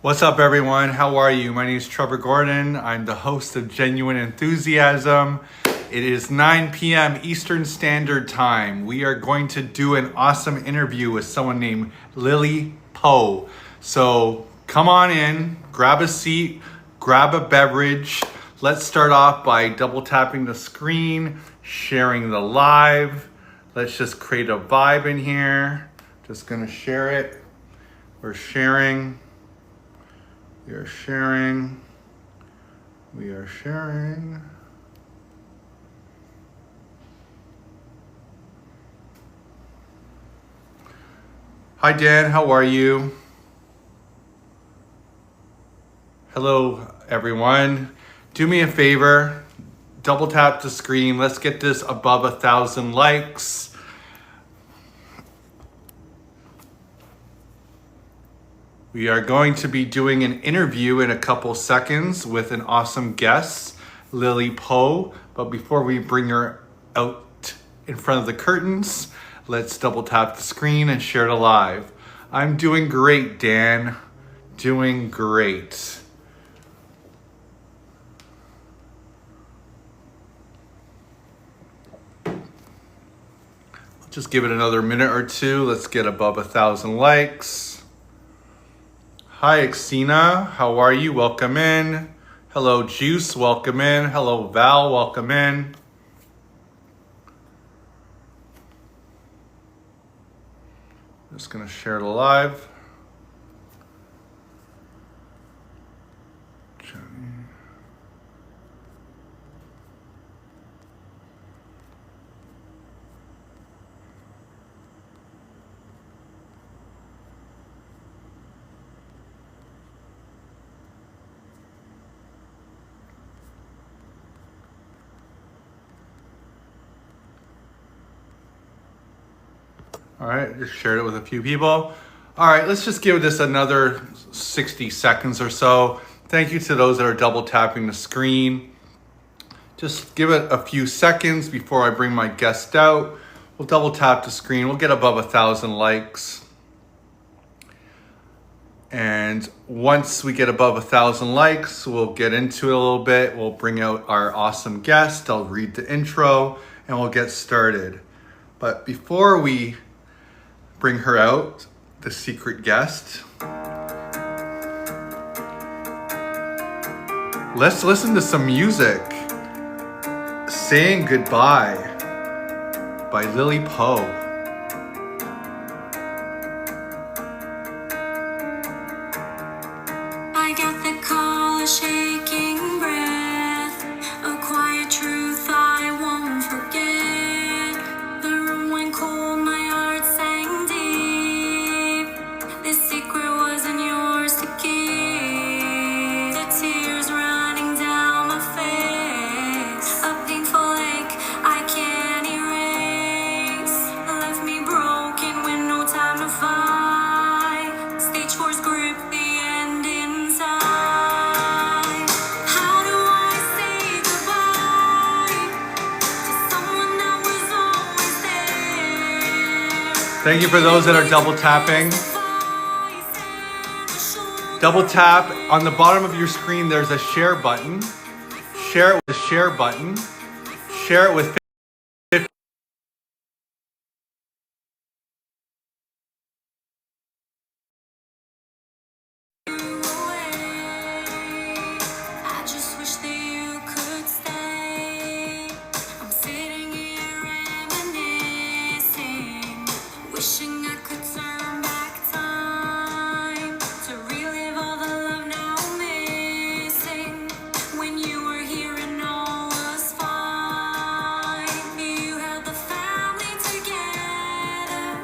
What's up, everyone? How are you? My name is Trevor Gordon. I'm the host of Genuine Enthusiasm. It is 9 p.m. Eastern Standard Time. We are going to do an awesome interview with someone named Lily Poe. So come on in, grab a seat, grab a beverage. Let's start off by double tapping the screen, sharing the live. Let's just create a vibe in here. Just gonna share it. We're sharing. We are sharing. We are sharing. Hi, Dan. How are you? Hello, everyone. Do me a favor. Double tap the screen. Let's get this above 1,000 likes. We are going to be doing an interview in a couple seconds with an awesome guest, Lily Poe. But before we bring her out in front of the curtains, let's double tap the screen and share it live. I'm doing great, Dan. Doing great. Just give it another minute or two. Let's get above 1,000 likes. Hi, Xena. How are you? Welcome in. Hello, Juice. Welcome in. Hello, Val. Welcome in. Just going to share it live. All right, just shared it with a few people. All right, let's just give this another 60 seconds or so. Thank you to those that are double tapping the screen. Just give it a few seconds before I bring my guest out. We'll double tap the screen. We'll get above 1,000 likes. And once we get above 1,000 likes, we'll get into it a little bit. We'll bring out our awesome guest. I'll read the intro and we'll get started. But before we bring her out, the secret guest, let's listen to some music. Saying Goodbye by Lily Poe. I got the call, a shaking breath, a quiet truth I won't forget. The room went cold, my heart sank deep. This secret wasn't yours to keep. The tears running down my face, a painful ache I can't erase. Left me broken with no time to fight. Stage four's grip, the end in sight. How do I say goodbye to someone that was always there? Thank you for those that are double tapping. Double tap on the bottom of your screen. There's a share button. Share it with the share button. Share it with 50. I just wish that you could stay. I'm sitting here reminiscing, wishing I could turn back time to relive all the love now missing. When you were here and all was fine, you held the family together.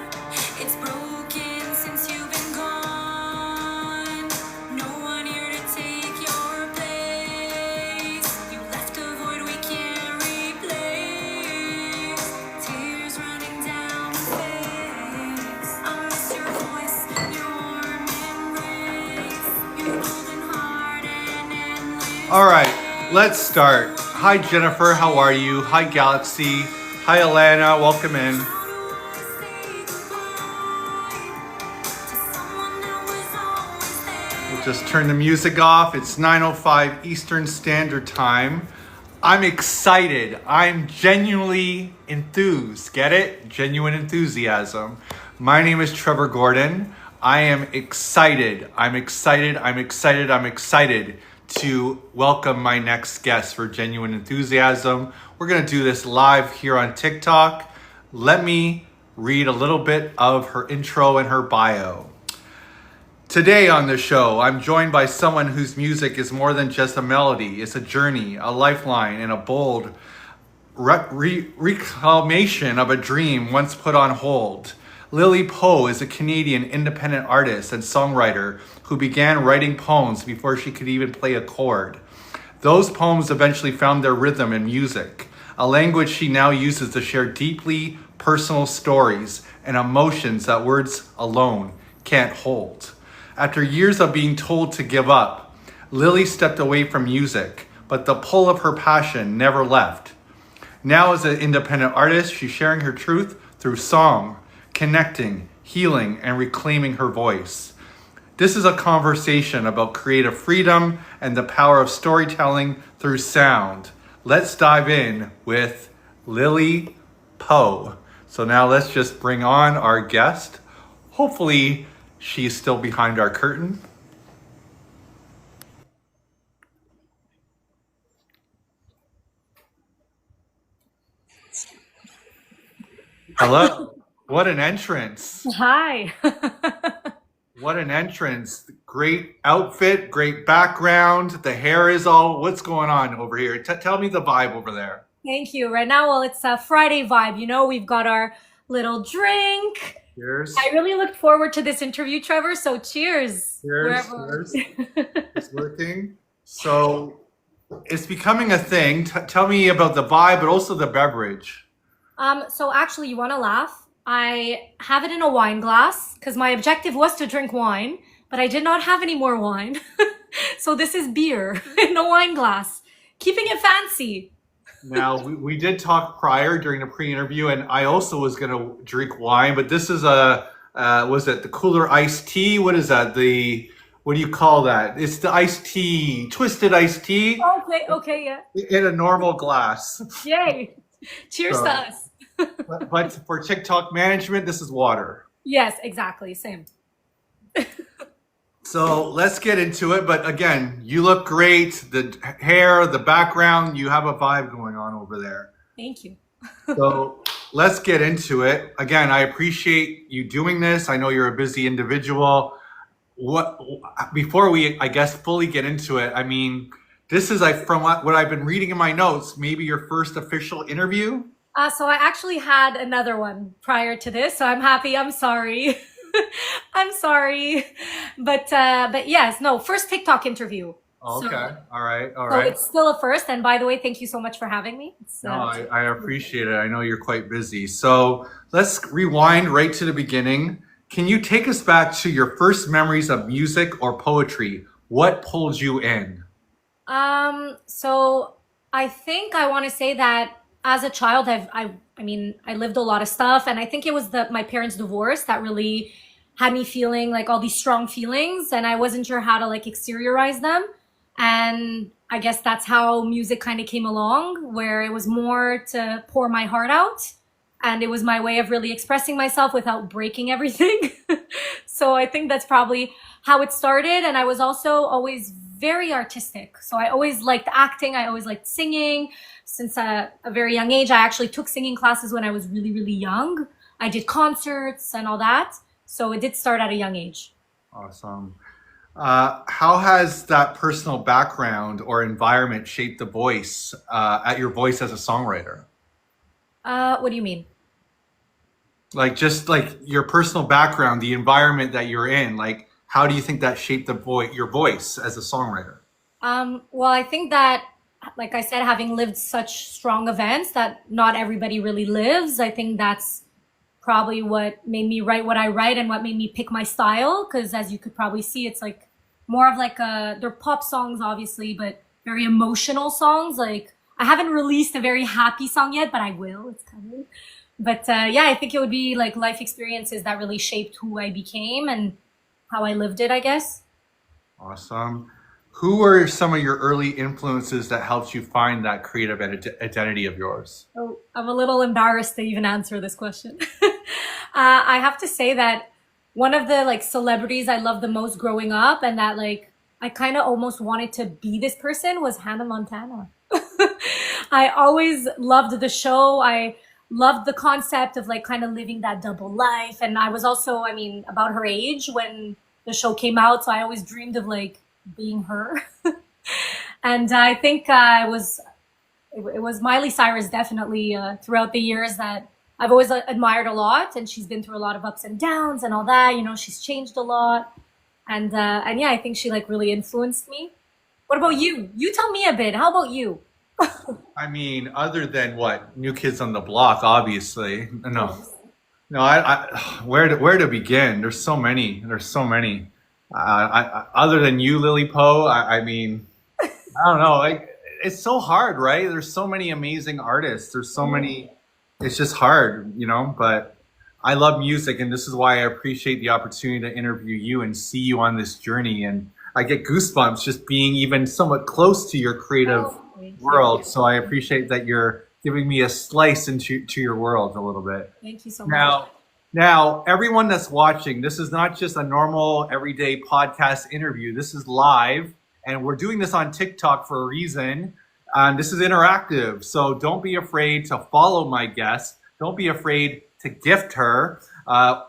It's broken since you've been gone. No one here to take your place. You left a void we can't replace. Tears running down my face. I miss your voice, your warm embrace, your golden heart and endless. All right, let's start. Hi, Jennifer. How are you? Hi, Galaxy. Hi, Alana. Welcome in. How do I say goodbye to someone that was always there? We'll just turn the music off. It's 9:05 Eastern Standard Time. I'm excited. I'm genuinely enthused. Get it? Genuine enthusiasm. My name is Trevor Gordon. I am excited. I'm excited to welcome my next guest for Genuine Enthusiasm. We're going to do this live here on TikTok. Let me read a little bit of her intro and her bio. Today on the show, I'm joined by someone whose music is more than just a melody. It's a journey, a lifeline, and a bold reclamation of a dream once put on hold. Lily Poe is a Canadian independent artist and songwriter who began writing poems before she could even play a chord. Those poems eventually found their rhythm in music, a language she now uses to share deeply personal stories and emotions that words alone can't hold. After years of being told to give up, Lily stepped away from music, but the pull of her passion never left. Now as an independent artist, she's sharing her truth through song, connecting, healing, and reclaiming her voice. This is a conversation about creative freedom and the power of storytelling through sound. Let's dive in with Lily Poe. So now let's just bring on our guest. Hopefully she's still behind our curtain. Hello. What an entrance. Hi. What an entrance. Great outfit, great background. The hair is all, what's going on over here? Tell me the vibe over there. Thank you. Right now, well, it's a Friday vibe. You know, we've got our little drink. Cheers. I really looked forward to this interview, Trevor. So cheers. Cheers. Wherever. Cheers. It's working. So it's becoming a thing. Tell me about the vibe, but also the beverage. So actually, you want to laugh? I have it in a wine glass because my objective was to drink wine, but I did not have any more wine. So this is beer in a wine glass, keeping it fancy. Now, we did talk prior during the pre-interview, and I also was going to drink wine, but this is was it the cooler iced tea? What is that? What do you call that? It's the iced tea, twisted iced tea. Okay, yeah. In a normal glass. Yay. Cheers to us. But for TikTok management, this is water. Yes, exactly. Same. So let's get into it. But again, you look great. The hair, the background, you have a vibe going on over there. Thank you. So let's get into it. Again, I appreciate you doing this. I know you're a busy individual. Before we, I guess, fully get into it, I mean, this is from what I've been reading in my notes, maybe your first official interview. So I actually had another one prior to this, so I'm happy. I'm sorry. I'm sorry. But yes, no, first TikTok interview. Okay. So, all right. so it's still a first. And by the way, thank you so much for having me. No, I appreciate it. I know you're quite busy. So let's rewind right to the beginning. Can you take us back to your first memories of music or poetry? What pulled you in? So I think I want to say that as a child, I lived a lot of stuff, and I think it was my parents' divorce that really had me feeling like all these strong feelings, and I wasn't sure how to like exteriorize them. And I guess that's how music kind of came along, where it was more to pour my heart out, and it was my way of really expressing myself without breaking everything. So I think that's probably how it started. And I was also always very artistic. So I always liked acting. I always liked singing. Since a very young age, I actually took singing classes when I was really, really young. I did concerts and all that. So it did start at a young age. Awesome. How has that personal background or environment shaped the voice, your voice as a songwriter? What do you mean? Like just like your personal background, the environment that you're in, like how do you think that shaped your voice as a songwriter? Well, I think that, like I said, having lived such strong events that not everybody really lives, I think that's probably what made me write what I write and what made me pick my style. Because as you could probably see, it's like more of like they're pop songs, obviously, but very emotional songs. Like I haven't released a very happy song yet, but I will. It's coming. But yeah, I think it would be like life experiences that really shaped who I became and how I lived it, I guess. Awesome. Who are some of your early influences that helped you find that creative identity of yours? Oh, I'm a little embarrassed to even answer this question. I have to say that one of the like celebrities I loved the most growing up, and that like I kind of almost wanted to be this person, was Hannah Montana. I always loved the show. I loved the concept of like kind of living that double life. And I was also, I mean, about her age when the show came out. So I always dreamed of like being her. And I think it was Miley Cyrus definitely throughout the years that I've always admired a lot. And she's been through a lot of ups and downs and all that. You know, she's changed a lot. And yeah, I think she like really influenced me. What about you? You tell me a bit. How about you? I mean, other than what New Kids on the Block, obviously. No, no. Where to begin? There's so many. There's so many. Other than you, Lily Poe. I mean, I don't know. Like, it's so hard, right? There's so many amazing artists. There's so many. It's just hard, you know. But I love music, and this is why I appreciate the opportunity to interview you and see you on this journey. And I get goosebumps just being even somewhat close to your creative world. So I appreciate that you're giving me a slice into your world a little bit. Thank you so much. Now, everyone that's watching, this is not just a normal everyday podcast interview. This is live, and we're doing this on TikTok for a reason. This is interactive, so don't be afraid to follow my guest. Don't be afraid to gift her.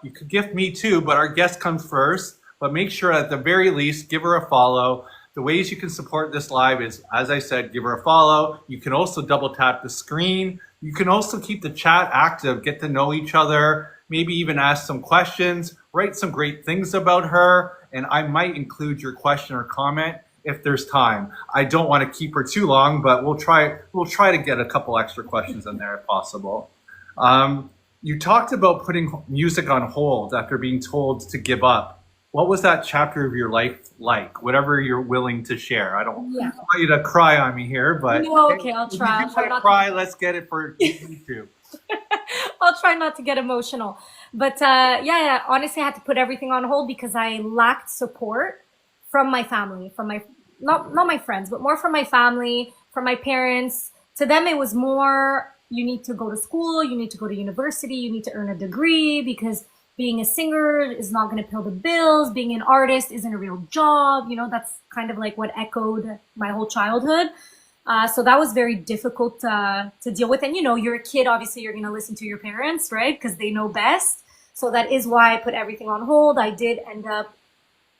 You could gift me too, but our guest comes first. But make sure at the very least, give her a follow. The ways you can support this live is, as I said, give her a follow. You can also double tap the screen. You can also keep the chat active, get to know each other, maybe even ask some questions, write some great things about her, and I might include your question or comment if there's time. I don't want to keep her too long, but we'll try to get a couple extra questions in there if possible. You talked about putting music on hold after being told to give up. What was that chapter of your life like? Whatever you're willing to share. I don't want you to cry on me here, but no, okay, I'll try. If you want to cry, let's get it for YouTube. I'll try not to get emotional. But yeah, honestly, I had to put everything on hold because I lacked support from my family, from my not my friends, but more from my family, from my parents. To them, it was more, you need to go to school, you need to go to university, you need to earn a degree because being a singer is not going to pay the bills. Being an artist isn't a real job. You know, that's kind of like what echoed my whole childhood. So that was very difficult to deal with. And, you know, you're a kid, obviously you're going to listen to your parents, right? Because they know best. So that is why I put everything on hold. I did end up,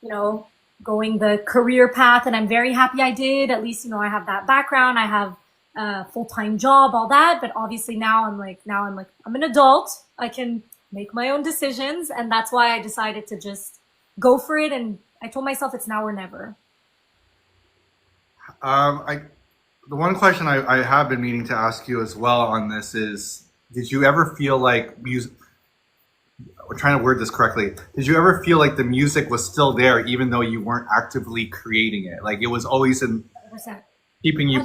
you know, going the career path, and I'm very happy I did. At least, you know, I have that background. I have a full-time job, all that. But obviously now I'm an adult. I can make my own decisions. And that's why I decided to just go for it. And I told myself it's now or never. The one question I have been meaning to ask you as well on this is, did you ever feel like music, we're trying to word this correctly, did you ever feel like the music was still there even though you weren't actively creating it? Like it was always in 100%. keeping you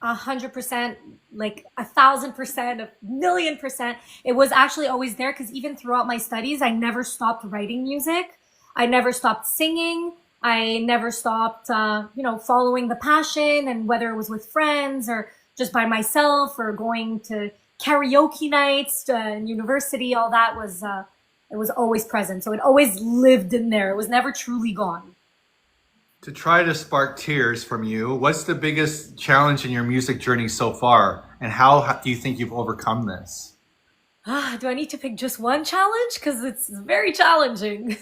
100%, like 1,000%, a million percent. It was actually always there because even throughout my studies, I never stopped writing music. I never stopped singing. I never stopped, you know, following the passion, and whether it was with friends or just by myself or going to karaoke nights in university, all that was, it was always present. So it always lived in there. It was never truly gone. To try to spark tears from you, what's the biggest challenge in your music journey so far? And how do you think you've overcome this? Do I need to pick just one challenge? Because it's very challenging.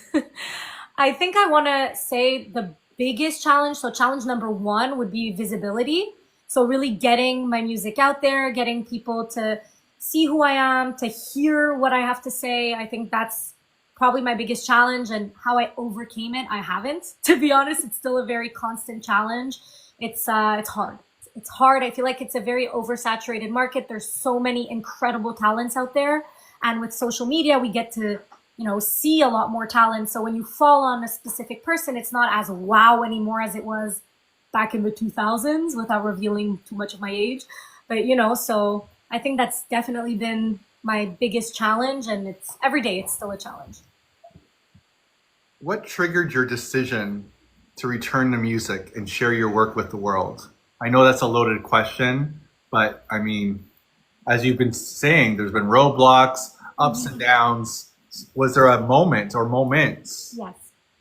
I think I want to say the biggest challenge. So challenge number one would be visibility. So really getting my music out there, getting people to see who I am, to hear what I have to say. I think that's probably my biggest challenge, and how I overcame it, I haven't. To be honest, it's still a very constant challenge. It's hard. It's hard. I feel like it's a very oversaturated market. There's so many incredible talents out there. And with social media, we get to, you know, see a lot more talent. So when you fall on a specific person, it's not as wow anymore as it was back in the 2000s, without revealing too much of my age. But, you know, so I think that's definitely been my biggest challenge, and it's every day it's still a challenge. What triggered your decision to return to music and share your work with the world? I know that's a loaded question, but I mean, as you've been saying, there's been roadblocks, ups and downs. Was there a moment or moments? Yes.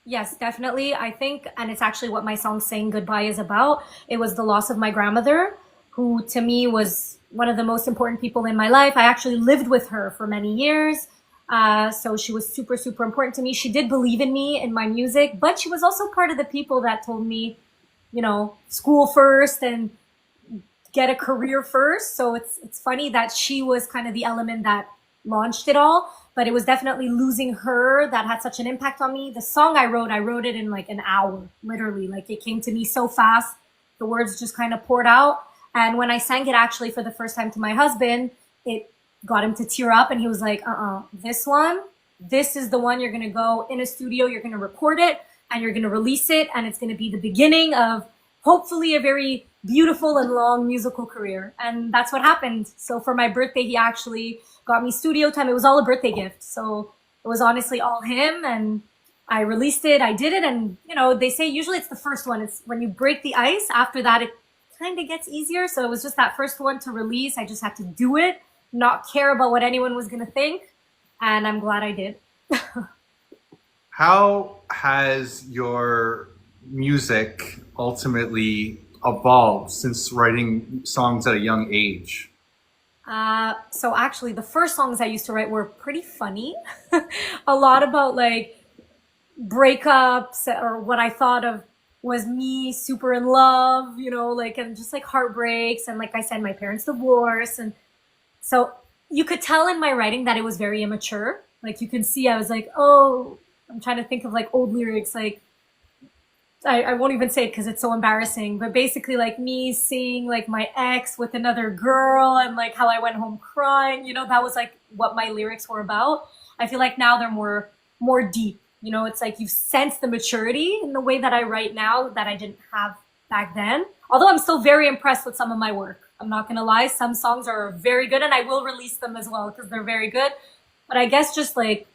Yes, definitely. I think, and it's actually what my song Saying Goodbye is about. It was the loss of my grandmother, who to me was one of the most important people in my life. I actually lived with her for many years. So she was super, super important to me. She did believe in me, in my music, but she was also part of the people that told me, you know, school first and get a career first. So it's funny that she was kind of the element that launched it all, but it was definitely losing her that had such an impact on me. The song I wrote it in like an hour, literally. Like it came to me so fast. The words just kind of poured out. And when I sang it actually for the first time to my husband, it got him to tear up and he was like, this is the one. You're going to go in a studio, you're going to record it and you're going to release it. And it's going to be the beginning of hopefully a very beautiful and long musical career. And that's what happened. So for my birthday, he actually got me studio time. It was all a birthday gift. So it was honestly all him. And I released it. I did it. And, you know, they say usually it's the first one. It's when you break the ice. After that, it kind of gets easier. So it was just that first one to release. I just had to do it, not care about what anyone was going to think. And I'm glad I did. How has your music ultimately evolved since writing songs at a young age? So actually the first songs I used to write were pretty funny. A lot about like breakups or what I thought of was me super in love, you know, like, and just like heartbreaks. And like I said, my parents' divorce. And so you could tell in my writing that it was very immature. Like you can see, I was like, oh, I'm trying to think of like old lyrics, like, I won't even say it because it's so embarrassing, but basically like me seeing like my ex with another girl and like how I went home crying, you know, that was like what my lyrics were about. I feel like now they're more deep, you know, it's like you've sensed the maturity in the way that I write now that I didn't have back then. Although I'm still very impressed with some of my work. I'm not going to lie. Some songs are very good and I will release them as well because they're very good. But I guess just like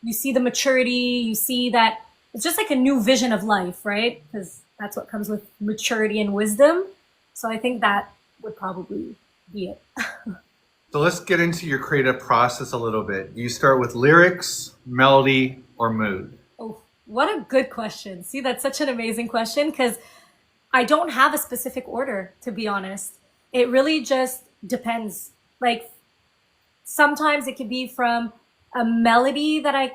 you see the maturity, you see that it's just like a new vision of life, right? Because that's what comes with maturity and wisdom. So I think that would probably be it. So let's get into your creative process a little bit. Do you start with lyrics, melody, or mood? Oh, what a good question. See, that's such an amazing question because I don't have a specific order, to be honest. It really just depends. Like sometimes it could be from a melody that I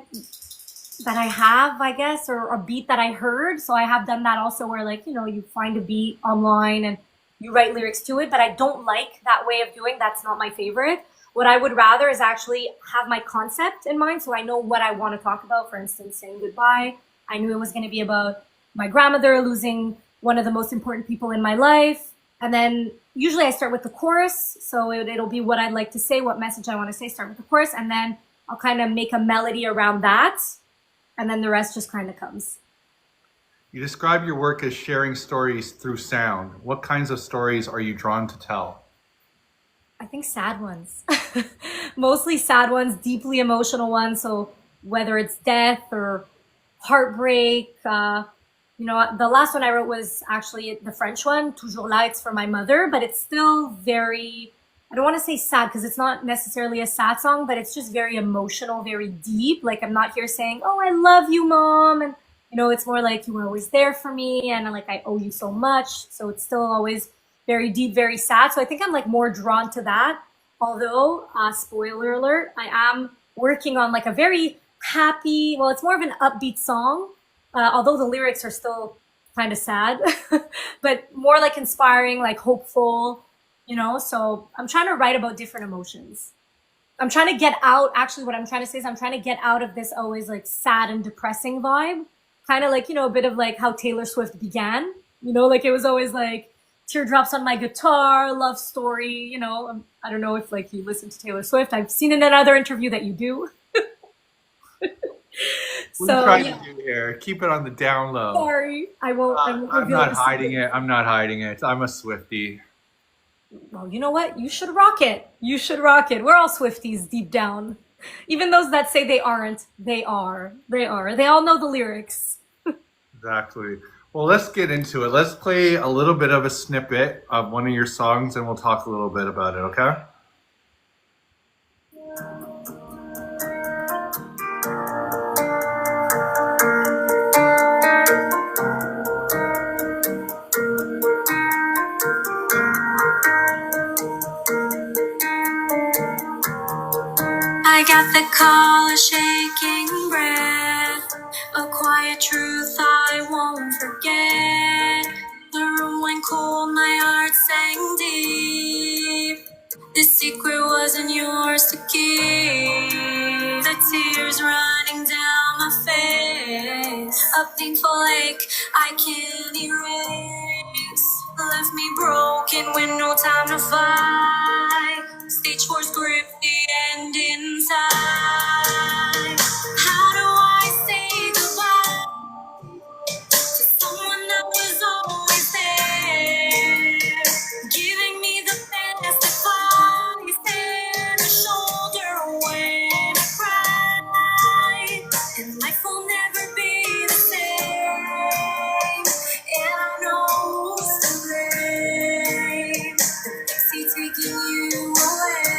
have, I guess, or a beat that I heard. So I have done that also where like, you know, you find a beat online and you write lyrics to it, but I don't like that way of doing. That's not my favorite. What I would rather is actually have my concept in mind. So I know what I want to talk about. For instance, Saying Goodbye. I knew it was going to be about my grandmother losing one of the most important people in my life. And then usually I start with the chorus. So it'll be what I'd like to say, what message I want to say, start with the chorus. And then I'll kind of make a melody around that. And then the rest just kind of comes. You describe your work as sharing stories through sound. What kinds of stories are you drawn to tell? I think sad ones. Mostly sad ones, deeply emotional ones. So whether it's death or heartbreak, you know, the last one I wrote was actually the French one, Toujours là, it's for my mother, but it's still very, I don't want to say sad because it's not necessarily a sad song, but it's just very emotional, very deep. Like I'm not here saying, oh, I love you, mom. And, you know, it's more like you were always there for me and like I owe you so much. So it's still always very deep, very sad. So I think I'm like more drawn to that. Although, spoiler alert, I am working on like a very happy, well, it's more of an upbeat song. Although the lyrics are still kind of sad, but more like inspiring, like hopeful. You know, so I'm trying to write about different emotions. I'm trying to get out, actually what I'm trying to say is I'm trying to get out of this always like sad and depressing vibe. Kind of like, you know, a bit of like how Taylor Swift began, you know, like it was always like teardrops on my guitar, love story, you know. I don't know if like you listen to Taylor Swift. I've seen in another interview that you do. What are you trying to do here? Keep it on the down low. Sorry, I won't. I'm not hiding it. I'm not hiding it. I'm a Swiftie. Well, you know what? You should rock it. You should rock it. We're all Swifties deep down. Even those that say they aren't, they are. They are. They all know the lyrics. Exactly. Well, let's get into it. Let's play a little bit of a snippet of one of your songs and we'll talk a little bit about it, okay? I got the call, a shaking breath, a quiet truth I won't forget. The room went cold, my heart sank deep. This secret wasn't yours to keep. The tears running down my face, a painful ache I can't erase. Left me broken with no time to fight. Stage four's grip the end inside. How do I say goodbye to someone that was always there, giving me the best advice and a shoulder when I cry? And life will never be the same, and I know who's to blame. The backseat taking you away.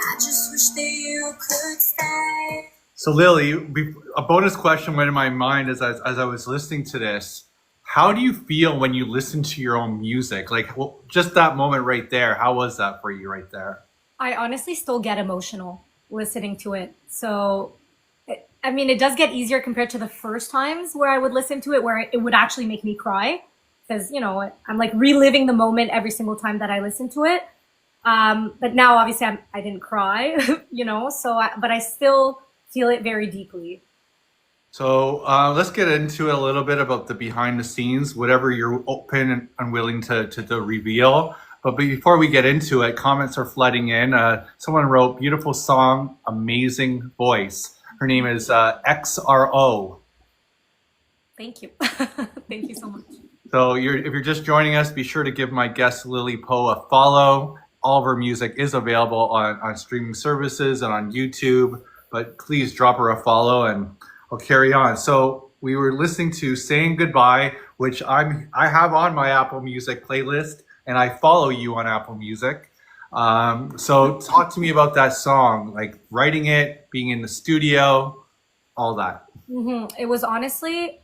I just wish that you could stay. So, Lily, a bonus question went in my mind as I was listening to this. How do you feel when you listen to your own music? Like, well, just that moment right there, how was that for you right there? I honestly still get emotional listening to it. So, I mean, it does get easier compared to the first times where I would listen to it, where it would actually make me cry. Because, you know, I'm like reliving the moment every single time that I listen to it. But now, obviously, I didn't cry, you know, but I still feel it very deeply. So let's get into it a little bit about the behind the scenes, whatever you're open and willing to reveal. But before we get into it, comments are flooding in. Someone wrote, beautiful song, amazing voice. Her name is XRO. Thank you. Thank you so much. So if you're just joining us, be sure to give my guest Lily Poe a follow. All of her music is available on streaming services and on YouTube, but please drop her a follow and I'll carry on. So we were listening to Saying Goodbye, which I have on my Apple Music playlist, and I follow you on Apple Music. So talk to me about that song, like writing it, being in the studio, all that. It was honestly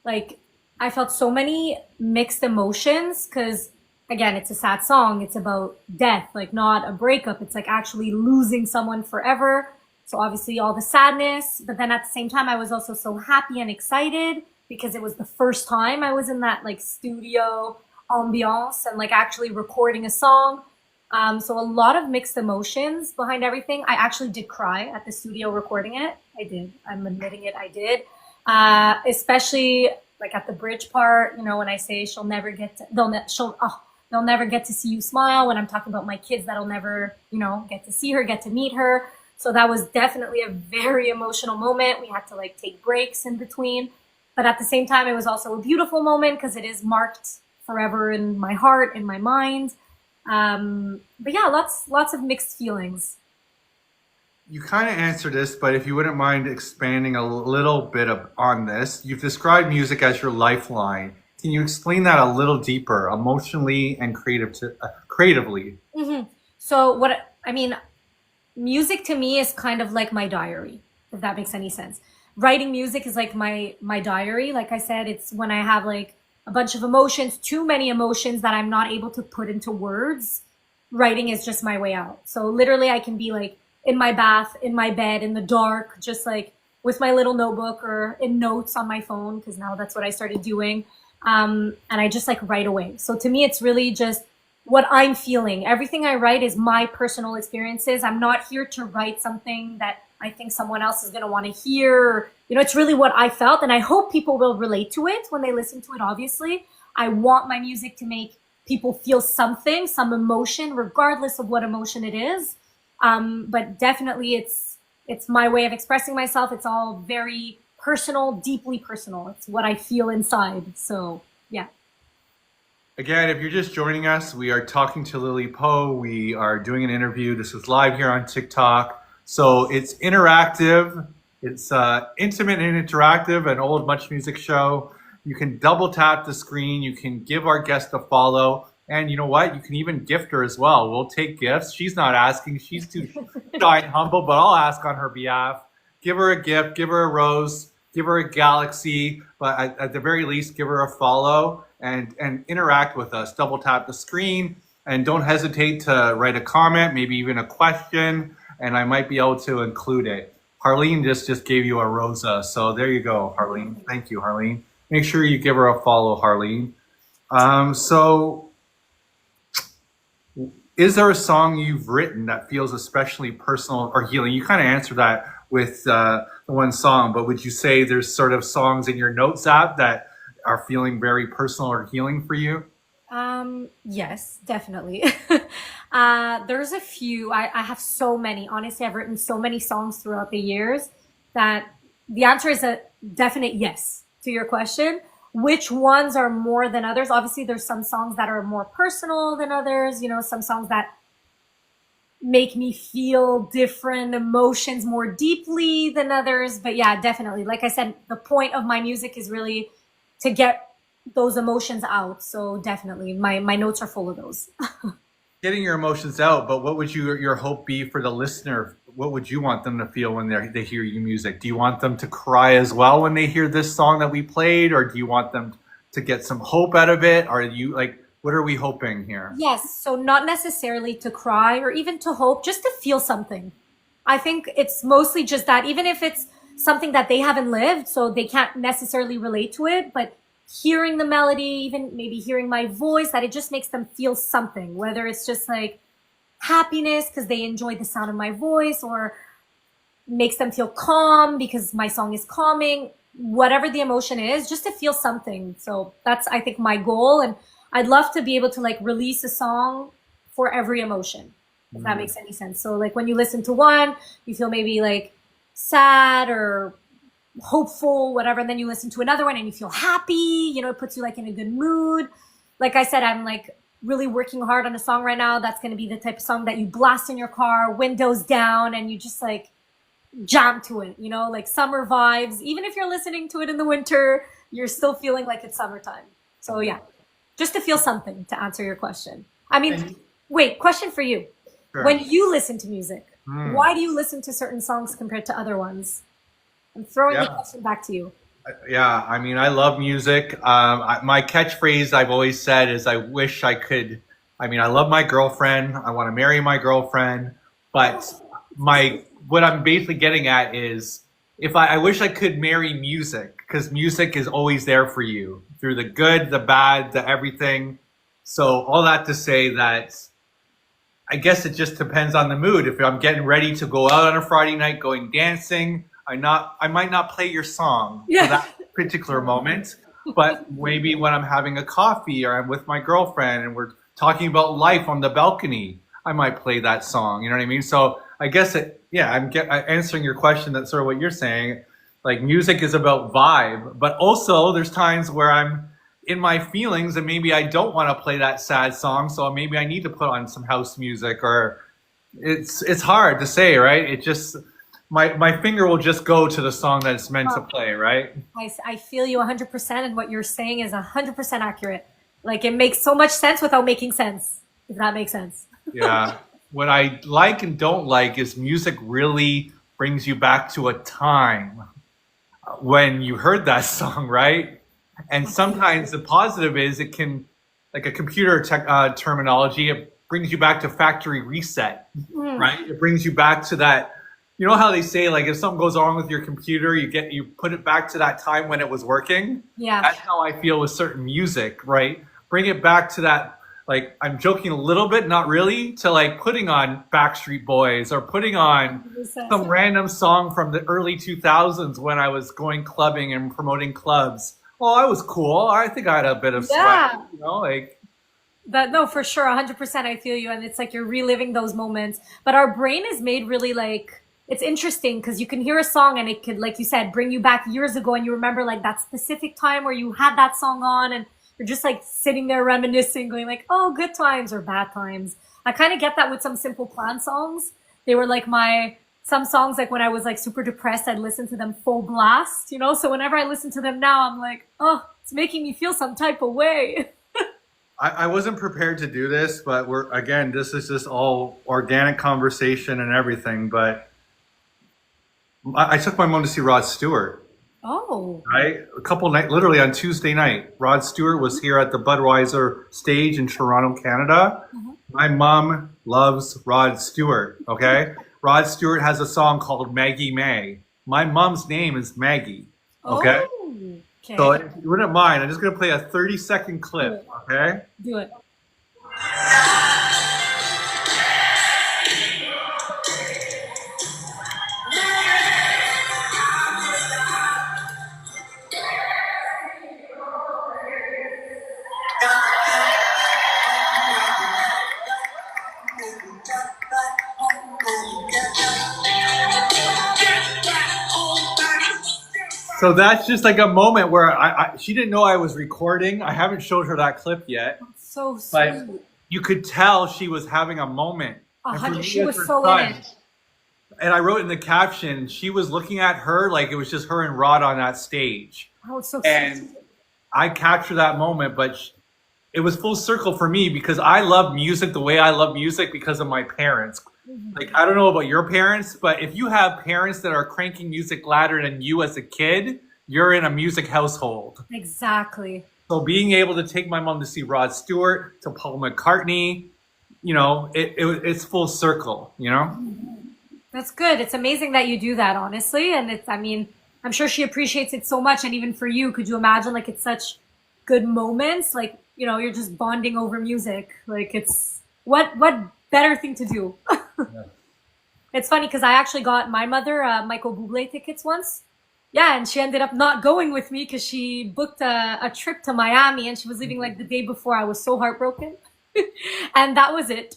like I felt so many mixed emotions because, again, it's a sad song. It's about death, like not a breakup. It's like actually losing someone forever. So obviously all the sadness, but then at the same time, I was also so happy and excited because it was the first time I was in that like studio ambiance and like actually recording a song. So a lot of mixed emotions behind everything. I actually did cry at the studio recording it. I did. I'm admitting it. I did. Especially like at the bridge part, you know, when I say they'll never get to see you smile, when I'm talking about my kids that'll never, you know, get to see her, get to meet her. So that was definitely a very emotional moment. We had to like take breaks in between. But at the same time, it was also a beautiful moment because it is marked forever in my heart, in my mind. But yeah, lots of mixed feelings. You kind of answered this, but if you wouldn't mind expanding a little bit on this, you've described music as your lifeline. Can you explain that a little deeper, emotionally and creatively? So music to me is kind of like my diary, if that makes any sense. Writing music is like my diary. Like I said, it's when I have like a bunch of emotions, too many emotions that I'm not able to put into words. Writing is just my way out. So literally I can be like in my bath, in my bed, in the dark, just like with my little notebook or in notes on my phone, because now that's what I started doing. And I just like write away. So to me, it's really just what I'm feeling. Everything I write is my personal experiences. I'm not here to write something that I think someone else is going to want to hear. You know, it's really what I felt. And I hope people will relate to it when they listen to it, obviously. I want my music to make people feel something, some emotion, regardless of what emotion it is. But definitely it's my way of expressing myself. It's all very personal, deeply personal. It's what I feel inside. So, yeah. Again, if you're just joining us, we are talking to Lily Poe. We are doing an interview. This is live here on TikTok. So it's interactive. It's intimate and interactive, an old Much Music show. You can double tap the screen. You can give our guest a follow. And you know what? You can even gift her as well. We'll take gifts. She's not asking. She's too shy and humble, but I'll ask on her behalf. Give her a gift. Give her a rose. Give her a galaxy. But at the very least, give her a follow and interact with us. Double tap the screen. And don't hesitate to write a comment, maybe even a question, and I might be able to include it. Harleen just gave you a rosa. So there you go, Harleen. Thank you, Harleen. Make sure you give her a follow, Harleen. So is there a song you've written that feels especially personal or healing? You kind of answered that with the one song, but would you say there's sort of songs in your notes app that are feeling very personal or healing for you? Yes, definitely. There's a few. I have so many. Honestly, I've written so many songs throughout the years that the answer is a definite yes to your question. Which ones are more than others? Obviously, there's some songs that are more personal than others, you know, some songs that make me feel different emotions more deeply than others. But yeah, definitely. Like I said, the point of my music is really to get those emotions out. So definitely my notes are full of those. Getting your emotions out, but what would your hope be for the listener? What would you want them to feel when they hear your music? Do you want them to cry as well when they hear this song that we played, or do you want them to get some hope out of it? Are you like, what are we hoping here? Yes, so not necessarily to cry or even to hope, just to feel something. I think it's mostly just that, even if it's something that they haven't lived, so they can't necessarily relate to it, but hearing the melody, even maybe hearing my voice, that it just makes them feel something, whether it's just like happiness because they enjoy the sound of my voice, or makes them feel calm because my song is calming, whatever the emotion is, just to feel something. So that's, I think, my goal. And I'd love to be able to like release a song for every emotion, if that makes any sense. So like when you listen to one, you feel maybe like sad or hopeful, whatever, and then you listen to another one and you feel happy, you know, it puts you like in a good mood. Like I said, I'm like really working hard on a song right now that's going to be the type of song that you blast in your car, windows down, and you just like jam to it, you know, like summer vibes. Even if you're listening to it in the winter, you're still feeling like it's summertime. So yeah, just to feel something, to answer your question. I mean, wait, question for you. Sure. When you listen to music, why do you listen to certain songs compared to other ones? I'm throwing the question back to you. Yeah, I mean, I love music. My catchphrase I've always said is, I wish I could. I mean, I love my girlfriend. I want to marry my girlfriend. But what I'm basically getting at is, if I wish I could marry music, because music is always there for you through the good, the bad, the everything. So all that to say that I guess it just depends on the mood. If I'm getting ready to go out on a Friday night, going dancing, I might not play your song for that particular moment, but maybe when I'm having a coffee or I'm with my girlfriend and we're talking about life on the balcony, I might play that song. You know what I mean? So I guess I'm answering your question. That's sort of what you're saying. Like, music is about vibe, but also there's times where I'm in my feelings and maybe I don't want to play that sad song. So maybe I need to put on some house music, or it's hard to say, right? It just, my finger will just go to the song that it's meant to play, right? I feel you 100%, and what you're saying is 100% accurate. Like, it makes so much sense without making sense, if that makes sense. Yeah. What I like and don't like is music really brings you back to a time when you heard that song, right? And sometimes the positive is it can, like a computer terminology, it brings you back to factory reset, right? It brings you back to that. You know how they say, like, if something goes wrong with your computer, you put it back to that time when it was working? Yeah. That's how I feel with certain music, right? Bring it back to that, like, I'm joking a little bit, not really, to like putting on Backstreet Boys or putting on 100%. some random song from the early 2000s when I was going clubbing and promoting clubs. Oh, I was cool. I think I had a bit of sweat, you know, like. That, no, for sure, 100%, I feel you. And it's like you're reliving those moments. But our brain is made really like, it's interesting because you can hear a song and it could, like you said, bring you back years ago, and you remember like that specific time where you had that song on, and you're just like sitting there reminiscing, going like, oh, good times or bad times. I kind of get that with some Simple Plan songs. They were like some songs, like when I was like super depressed, I'd listen to them full blast, you know? So whenever I listen to them now, I'm like, oh, It's making me feel some type of way. I wasn't prepared to do this, but this is just all organic conversation and everything. But I took my mom to see Rod Stewart. Oh. Right, a couple night, literally on Tuesday night. Rod Stewart was here at the Budweiser stage in Toronto, Canada. My mom loves Rod Stewart. Okay, Rod Stewart has a song called Maggie May. My mom's name is Maggie. Okay, Okay. so if you wouldn't mind, I'm just gonna play a 30-second clip. Okay. Do it. So that's just like a moment where she didn't know I was recording. I haven't showed her that clip yet, So sweet. but you could tell she was having a moment. And for me She as was her so son, in it. And I wrote in the caption, she was looking at her like it was just her and Rod on that stage. Oh, it's so And sweet. I captured that moment, but it was full circle for me because I love music the way I love music because of my parents. Like, I don't know about your parents, but if you have parents that are cranking music louder than you as a kid, you're in a music household. Exactly. So being able to take my mom to see Rod Stewart, to Paul McCartney, you know, it's full circle, you know? That's good. It's amazing that you do that, honestly. And I mean, I'm sure she appreciates it so much. And even for you, could you imagine, like, it's such good moments? Like, you know, you're just bonding over music. Like, it's what better thing to do? Yeah. It's funny because I actually got my mother Michael Bublé tickets once. Yeah, and she ended up not going with me because she booked a trip to Miami and she was leaving like the day before. I was so heartbroken. And that was it.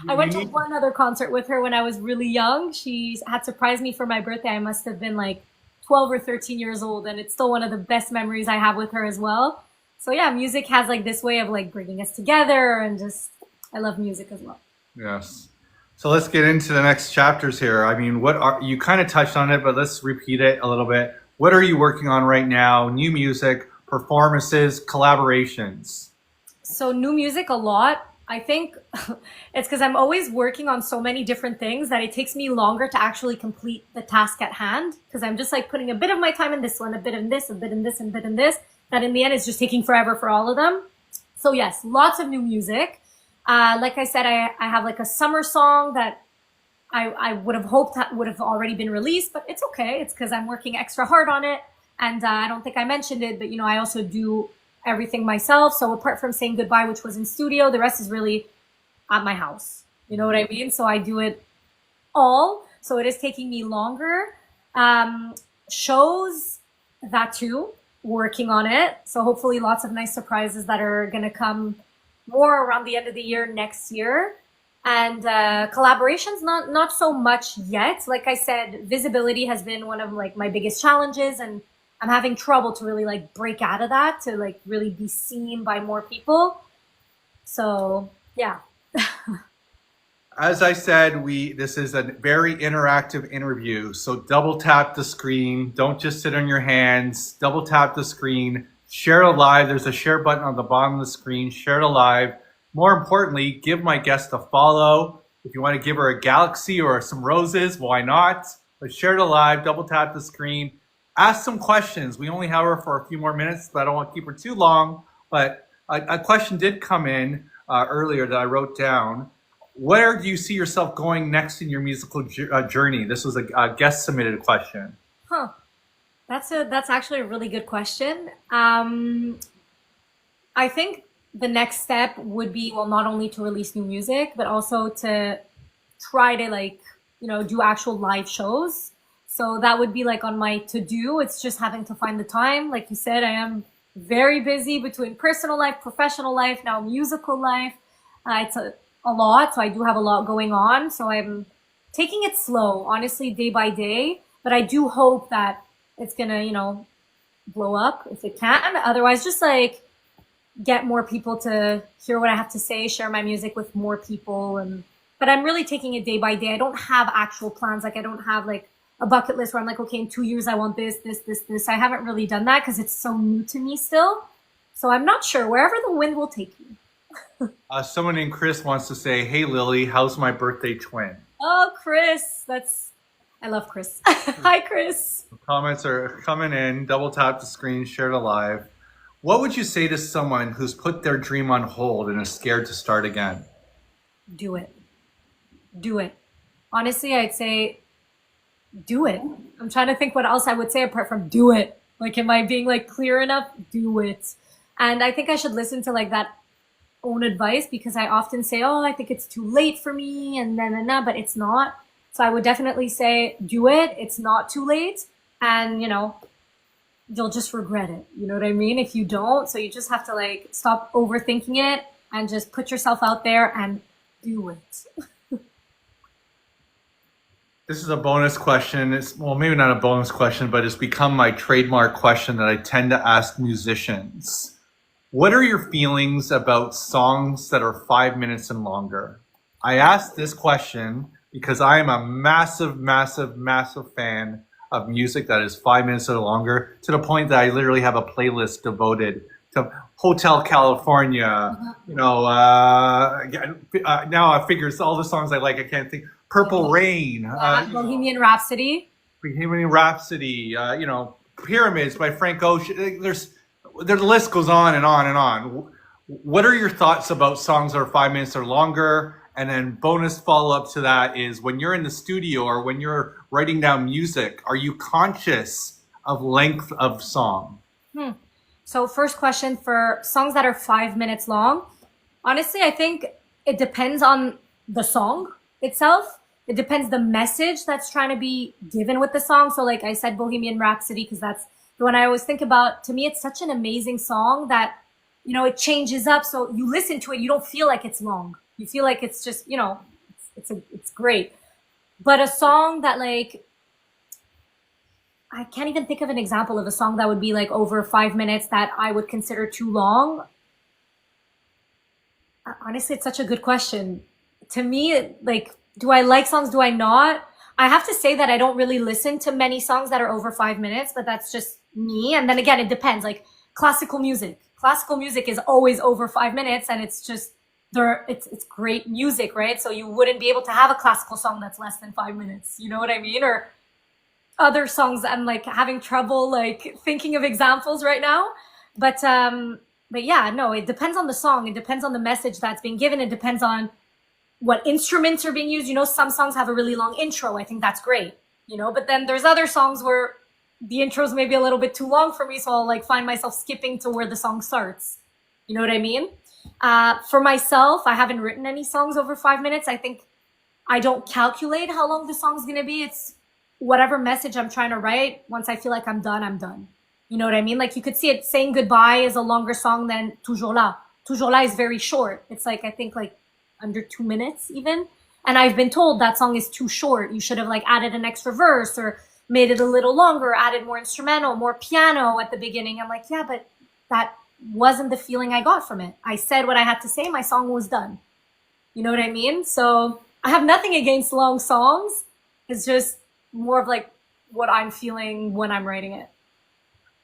I went to one other concert with her when I was really young. She had surprised me for my birthday. I must have been like 12 or 13 years old, and it's still one of the best memories I have with her as well. So yeah, music has like this way of like bringing us together, and just I love music as well. Yes. So let's get into the next chapters here. I mean, you kind of touched on it, but let's repeat it a little bit. What are you working on right now? New music, performances, collaborations? So new music a lot. I think it's because I'm always working on so many different things that it takes me longer to actually complete the task at hand. Because I'm just like putting a bit of my time in this one, a bit in this, a bit in this, and a bit in this. That in the end is just taking forever for all of them. So yes, lots of new music. Like I said, I have like a summer song that I would have hoped that would have already been released, but it's okay. It's because I'm working extra hard on it. And I don't think I mentioned it, but you know, I also do everything myself. So apart from Saying Goodbye, which was in studio, the rest is really at my house. You know what I mean? So I do it all. So it is taking me longer. Shows, that too, working on it. So hopefully lots of nice surprises that are going to come more around the end of the year next year. And collaborations, not so much yet. Like I said, visibility has been one of like my biggest challenges, and I'm having trouble to really like break out of that, to like really be seen by more people. So yeah. As I said, this is a very interactive interview. So double tap the screen. Don't just sit on your hands. Double tap the screen. Share it live. There's a share button on the bottom of the screen. Share it live. More importantly, give my guest a follow. If you want to give her a galaxy or some roses, why not? But share it live. Double tap the screen. Ask some questions. We only have her for a few more minutes, but I don't want to keep her too long. But a question did come in earlier that I wrote down. Where do you see yourself going next in your musical journey? This was a guest submitted question. Huh. That's actually a really good question. I think the next step would be, well, not only to release new music, but also to try to like, you know, do actual live shows. So that would be like on my to-do. It's just having to find the time. Like you said, I am very busy between personal life, professional life, now musical life. It's a lot. So I do have a lot going on. So I'm taking it slow, honestly, day by day. But I do hope that it's going to, you know, blow up if it can. Otherwise, just like get more people to hear what I have to say, share my music with more people. But I'm really taking it day by day. I don't have actual plans. Like I don't have like a bucket list where I'm like, okay, in 2 years I want this, this, this, this. I haven't really done that because it's so new to me still. So I'm not sure. Wherever the wind will take me. Someone named Chris wants to say, "Hey Lily, how's my birthday twin?" Oh, Chris, I love Chris. Hi, Chris. Comments are coming in. Double tap the screen, share it live. What would you say to someone who's put their dream on hold and is scared to start again? Do it. Do it. Honestly, I'd say do it. I'm trying to think what else I would say apart from do it. Like, am I being like clear enough? Do it. And I think I should listen to like that own advice, because I often say, oh, I think it's too late for me and then, but it's not. So I would definitely say do it. It's not too late. And, you'll just regret it. You know what I mean? If you don't. So you just have to like stop overthinking it and just put yourself out there and do it. This is a bonus question. Well, maybe not a bonus question, but it's become my trademark question that I tend to ask musicians. What are your feelings about songs that are 5 minutes and longer? I ask this question because I am a massive, massive, massive fan of music that is 5 minutes or longer, to the point that I literally have a playlist devoted to Hotel California. Now I figure it's all the songs I like. I can't think. Purple Rain. Bohemian Rhapsody. Bohemian Rhapsody. Pyramids by Frank Ocean. The list goes on and on and on. What are your thoughts about songs that are 5 minutes or longer? And then bonus follow-up to that is, when you're in the studio or when you're writing down music, are you conscious of length of song? So first question, for songs that are 5 minutes long, honestly, I think it depends on the song itself. It depends the message that's trying to be given with the song. So like I said, Bohemian Rhapsody, because that's the one I always think about. To me, it's such an amazing song that, it changes up. So you listen to it, you don't feel like it's long. You feel like it's just, it's great. But a song that like, I can't even think of an example of a song that would be like over 5 minutes that I would consider too long. Honestly, it's such a good question. To me, like, do I like songs? Do I not? I have to say that I don't really listen to many songs that are over 5 minutes, but that's just me. And then again, it depends. Like classical music. Classical music is always over 5 minutes, and it's just it's great music, right? So you wouldn't be able to have a classical song that's less than 5 minutes. You know what I mean? Or other songs, I'm like having trouble like thinking of examples right now. But yeah, no, it depends on the song. It depends on the message that's being given. It depends on what instruments are being used. Some songs have a really long intro. I think that's great, but then there's other songs where the intro's maybe a little bit too long for me. So I'll like find myself skipping to where the song starts. You know what I mean? For myself, I haven't written any songs over 5 minutes. I think I don't calculate how long the song's going to be. It's whatever message I'm trying to write. Once I feel like I'm done, I'm done. You know what I mean? Like you could see it, Saying Goodbye is a longer song than Toujours là. Toujours là is very short. It's like, I think like under 2 minutes even. And I've been told that song is too short. You should have like added an extra verse or made it a little longer, added more instrumental, more piano at the beginning. I'm like, yeah, but that wasn't the feeling I got from it. I said what I had to say. My song was done. You know what I mean? So I have nothing against long songs. It's just more of like what I'm feeling when I'm writing it.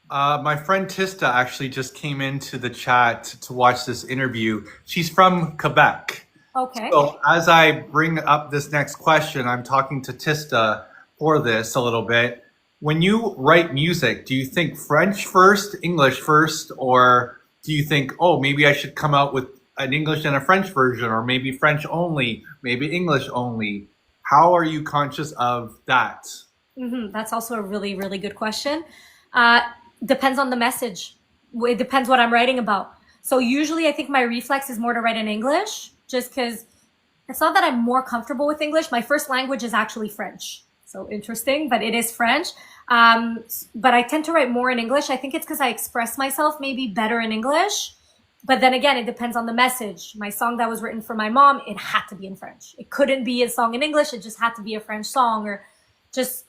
My friend Tista actually just came into the chat to watch this interview. She's from Quebec. Okay. So as I bring up this next question, I'm talking to Tista for this a little bit. When you write music, do you think French first, English first, or do you think, oh, maybe I should come out with an English and a French version, or maybe French only, maybe English only? How are you conscious of that? That's also a really, really good question. Depends on the message. It depends what I'm writing about. So usually I think my reflex is more to write in English, just because it's not that I'm more comfortable with English. My first language is actually French. So interesting, but it is French. But I tend to write more in English. I think it's because I express myself maybe better in English. But then again, it depends on the message. My song that was written for my mom, it had to be in French. It couldn't be a song in English. It just had to be a French song. Or just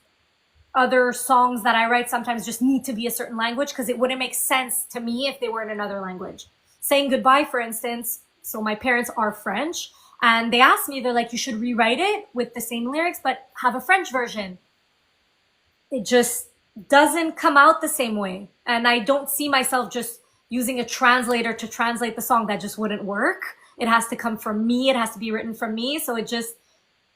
other songs that I write sometimes just need to be a certain language because it wouldn't make sense to me if they were in another language. Saying Goodbye, for instance. So my parents are French. And they asked me, they're like, you should rewrite it with the same lyrics, but have a French version. it just doesn't come out the same way. And I don't see myself just using a translator to translate the song. That just wouldn't work. It has to come from me. It has to be written from me. So it just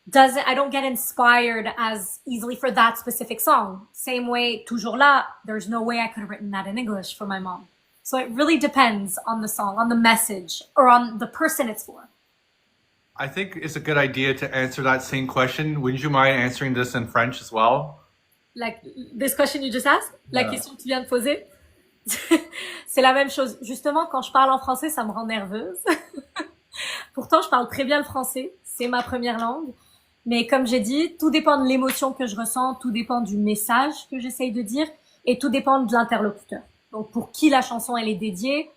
doesn't, I don't get inspired as easily for that specific song. Same way, Toujours là, there's no way I could have written that in English for my mom. So it really depends on the song, on the message, or on the person it's for. I think it's a good idea to answer that same question. Wouldn't you mind answering this in French as well? Like this question you just asked, la question que tu viens de poser, c'est la même chose. Justement, quand je parle en français, ça me rend nerveuse. Pourtant, je parle très bien le français. C'est ma première langue. Mais comme j'ai dit, tout dépend de l'émotion que je ressens, tout dépend du message que j'essaye de dire, et tout dépend de l'interlocuteur. Donc, pour qui la chanson, elle est dédiée.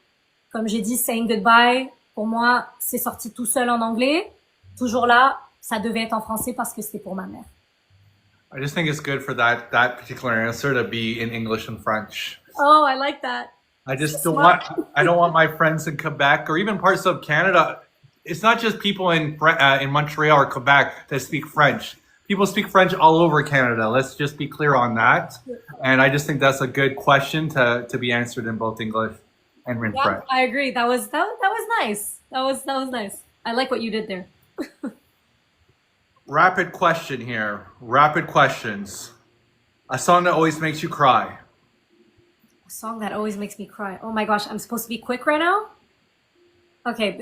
Comme j'ai dit, Saying Goodbye, pour moi, c'est sorti tout seul en anglais. Toujours là, ça devait être en français parce que c'était pour ma mère. I just think it's good for that particular answer to be in English and French. Oh, I like that. I just don't want my friends in Quebec or even parts of Canada. It's not just people in Montreal or Quebec that speak French. People speak French all over Canada. Let's just be clear on that. And I just think that's a good question to be answered in both English and in French. I agree. That was nice. That was nice. I like what you did there. Rapid question here. Rapid questions. A song that always makes you cry. A song that always makes me cry. Oh my gosh, I'm supposed to be quick right now? Okay,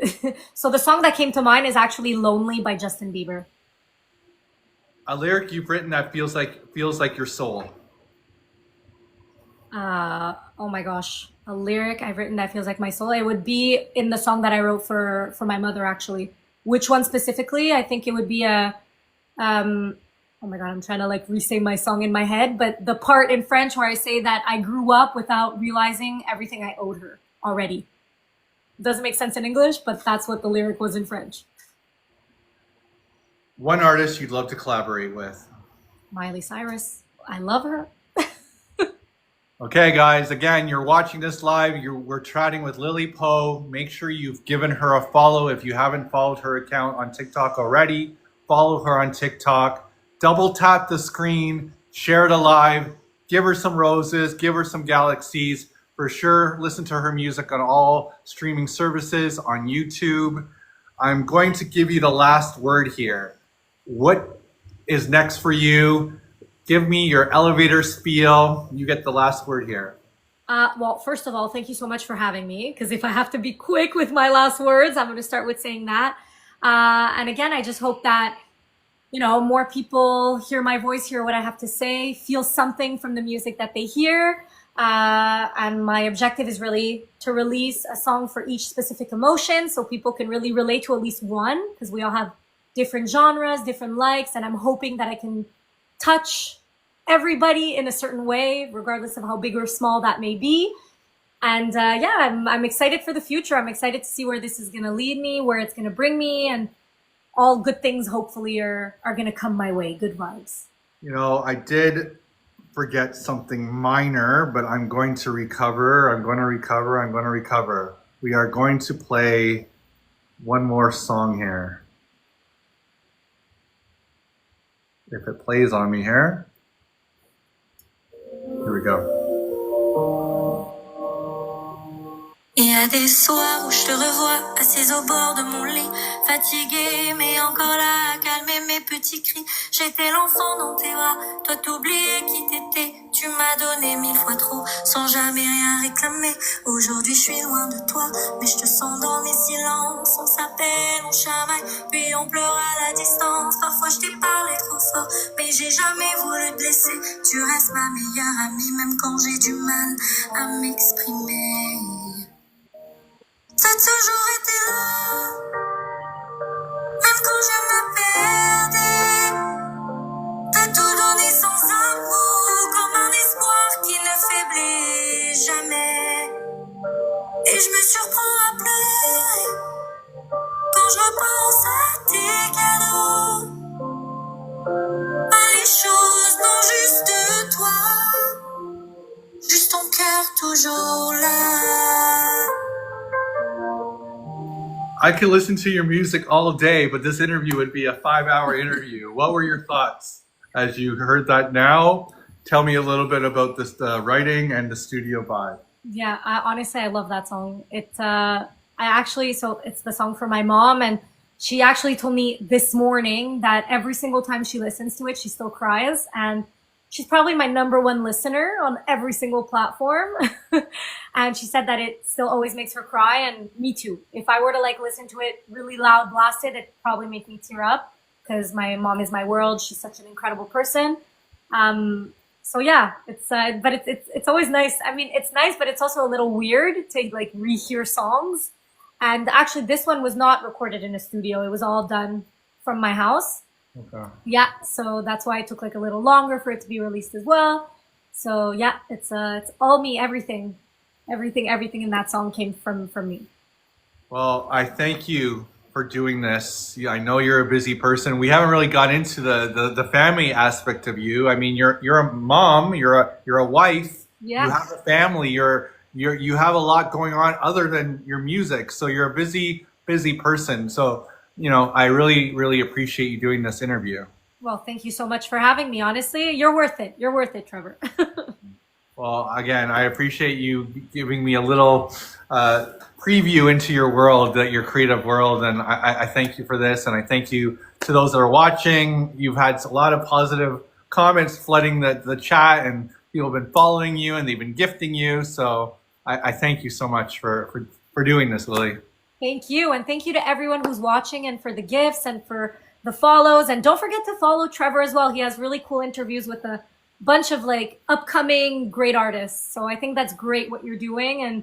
so the song that came to mind is actually Lonely by Justin Bieber. A lyric you've written that feels like your soul. Oh my gosh. A lyric I've written that feels like my soul. It would be in the song that I wrote for my mother, actually. Which one specifically? I think it would be oh my God, I'm trying to like re-say my song in my head, but the part in French where I say that I grew up without realizing everything I owed her already. Doesn't make sense in English, but that's what the lyric was in French. One artist you'd love to collaborate with. Miley Cyrus. I love her. Okay, guys, again, you're watching this live. We're chatting with Lily Poe. Make sure you've given her a follow. If you haven't followed her account on TikTok already, follow her on TikTok. Double tap the screen, share it live, give her some roses, give her some galaxies. For sure, listen to her music on all streaming services, on YouTube. I'm going to give you the last word here. What is next for you? Give me your elevator spiel. You get the last word here. Well, first of all, thank you so much for having me. Because if I have to be quick with my last words, I'm going to start with saying that. And again, I just hope that, more people hear my voice, hear what I have to say, feel something from the music that they hear. And my objective is really to release a song for each specific emotion so people can really relate to at least one, because we all have different genres, different likes, and I'm hoping that I can touch everybody in a certain way, regardless of how big or small that may be. And I'm excited for the future. I'm excited to see where this is going to lead me, where it's going to bring me, and all good things hopefully are going to come my way. Good vibes. I did forget something minor, but I'm going to recover. I'm going to recover. We are going to play one more song here. If it plays on me here. Here we go. Il y a des soirs où je te revois assise au bord de mon lit, fatiguée mais encore là à calmer mes petits cris. J'étais l'enfant dans tes bras, toi t'oubliais qui t'étais. Tu m'as donné 1000 fois trop, sans jamais rien réclamer. Aujourd'hui je suis loin de toi, mais je te sens dans mes silences. On s'appelle, on chamaille, puis on pleure à la distance. Parfois je t'ai parlé trop fort, mais j'ai jamais voulu te blesser. Tu restes ma meilleure amie, même quand j'ai du mal à m'exprimer. T'as toujours été là, même quand je me perdais. T'as tout donné sans amour, comme un espoir qui ne faiblit jamais. Et je me surprends à pleurer quand je repense à tes cadeaux. Pas les choses, non juste toi, juste ton cœur toujours là. I could listen to your music all day, but this interview would be a 5-hour interview. What were your thoughts as you heard that now? tell me a little bit about this, the writing and the studio vibe. Yeah, honestly, I love that song. So it's the song for my mom, and she actually told me this morning that every single time she listens to it, she still cries, and she's probably my number one listener on every single platform. And she said that it still always makes her cry, and me too. If I were to like listen to it really loud blasted, it'd probably make me tear up because my mom is my world. She's such an incredible person. So yeah, but it's always nice. I mean, it's nice, but it's also a little weird to like rehear songs. And actually, this one was not recorded in a studio. It was all done from my house. Okay. Yeah, so that's why it took like a little longer for it to be released as well. So yeah, it's all me. Everything in that song came from me. Well, I thank you for doing this. Yeah, I know you're a busy person. We haven't really got into the family aspect of you. I mean, you're a mom, you're a wife, Yeah. you have a family, you have a lot going on other than your music. So you're a busy person. So, I really appreciate you doing this interview. Well, thank you so much for having me. Honestly, you're worth it. You're worth it, Trevor. Well, again, I appreciate you giving me a little preview into your world, your creative world, and I thank you for this, and I thank you to those that are watching. You've had a lot of positive comments flooding the chat, and people have been following you, and they've been gifting you, so I thank you so much for doing this, Lily. Thank you. And thank you to everyone who's watching and for the gifts and for the follows. And don't forget to follow Trevor as well. He has really cool interviews with a bunch of like upcoming great artists. So I think that's great what you're doing. And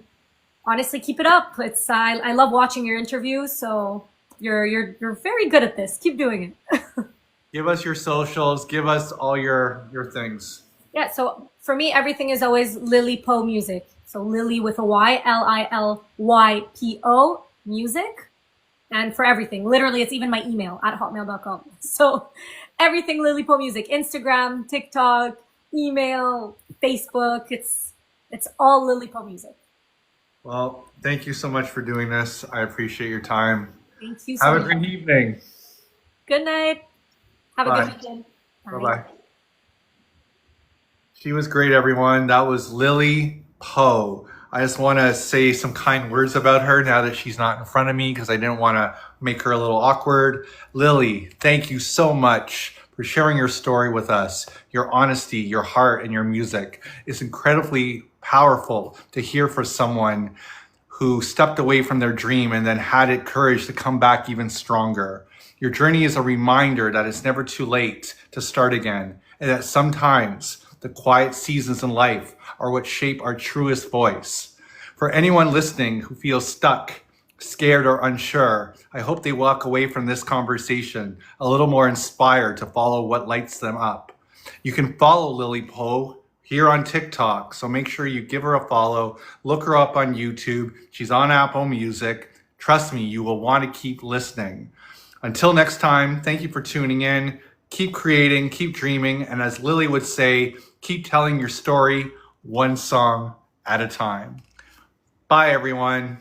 honestly, keep it up. I love watching your interviews. So you're very good at this. Keep doing it. Give us your socials. Give us all your things. Yeah. So for me, everything is always Lily Poe Music. So Lily with a Y, LILYPO music. And for everything, literally, it's even my email at hotmail.com. So everything Lily Poe Music, Instagram, TikTok, email, Facebook. It's all Lily Poe Music. Well, thank you so much for doing this. I appreciate your time. Thank you so much. Have a great evening. Good night. Have Bye. a good weekend. Bye-bye. She was great, everyone. That was Lily Poe. I just want to say some kind words about her now that she's not in front of me because I didn't want to make her a little awkward. Lily, thank you so much for sharing your story with us. Your honesty, your heart, and your music is incredibly powerful to hear from someone who stepped away from their dream and then had it courage to come back even stronger. Your journey is a reminder that it's never too late to start again, and that sometimes the quiet seasons in life are what shape our truest voice. For anyone listening who feels stuck, scared, or unsure, I hope they walk away from this conversation a little more inspired to follow what lights them up. You can follow Lily Poe here on TikTok, so make sure you give her a follow. Look her up on YouTube. She's on Apple Music. Trust me, you will want to keep listening. Until next time, thank you for tuning in. Keep creating, keep dreaming, and as Lily would say, keep telling your story one song at a time. Bye, everyone.